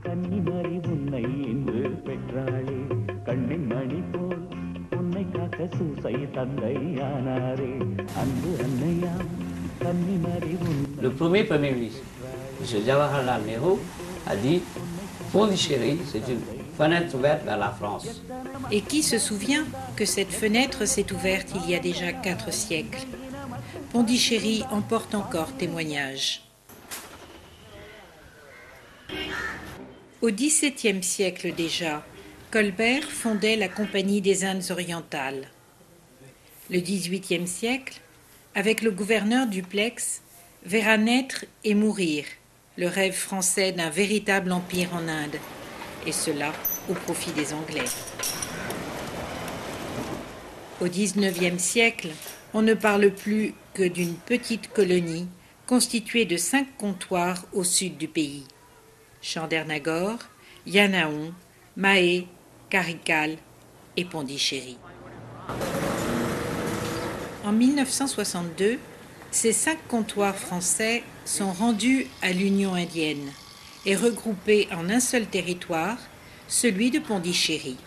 கன்னிமரி உன்னை இன்று பெற்றாளே கண்ணின் மணி போல் உன்னை காக்க சூசை தந்தையானாரே அன்பு அன்னையாம் கன்னிமரி உன்னை. Le premier ministre, M. Jawaharlal Nehru, a dit Pondichéry, c'est une fenêtre ouverte vers la France. Et qui se souvient que cette fenêtre s'est ouverte il y a déjà 4 siècles? Pondichéry en porte encore témoignage. Au XVIIe siècle déjà, Colbert fondait la Compagnie des Indes orientales. Le XVIIIe siècle, avec le gouverneur Dupleix, verra naître et mourir le rêve français d'un véritable empire en Inde, et cela au profit des Anglais. Au XIXe siècle, on ne parle plus que d'une petite colonie constituée de 5 comptoirs au sud du pays. Chandernagore, Yanaon, Mahé, Karikal et Pondichéry. En 1962, ces 5 comptoirs français sont rendus à l'Union indienne et regroupés en un seul territoire, celui de Pondichéry.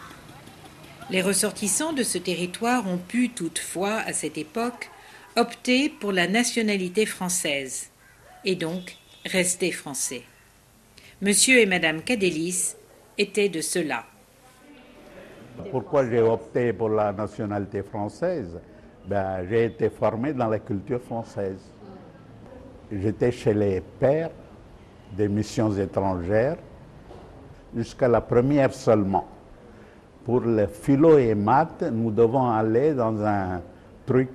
Les ressortissants de ce territoire ont pu toutefois, à cette époque, opter pour la nationalité française et donc rester français. Monsieur et Madame Cadelis étaient de ceux-là. Pourquoi j'ai opté pour la nationalité française? J'ai été formé dans la culture française. J'étais chez les pères des missions étrangères jusqu'à la première seulement. Pour le philo et maths, nous devons aller dans un truc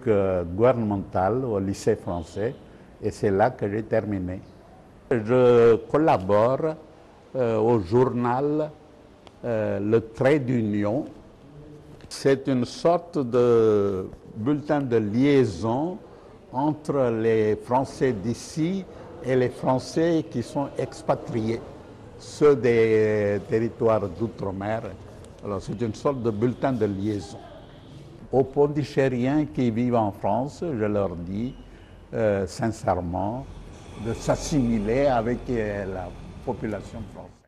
gouvernemental au lycée français et c'est là que j'ai terminé. Je collabore au journal Le Trait d'Union. C'est une sorte de bulletin de liaison entre les Français d'ici et les Français qui sont expatriés, ceux des territoires d'outre-mer. Alors c'est une sorte de bulletin de liaison. Aux Pondichéryens qui vivent en France, je leur dis sincèrement de s'assimiler avec la population française.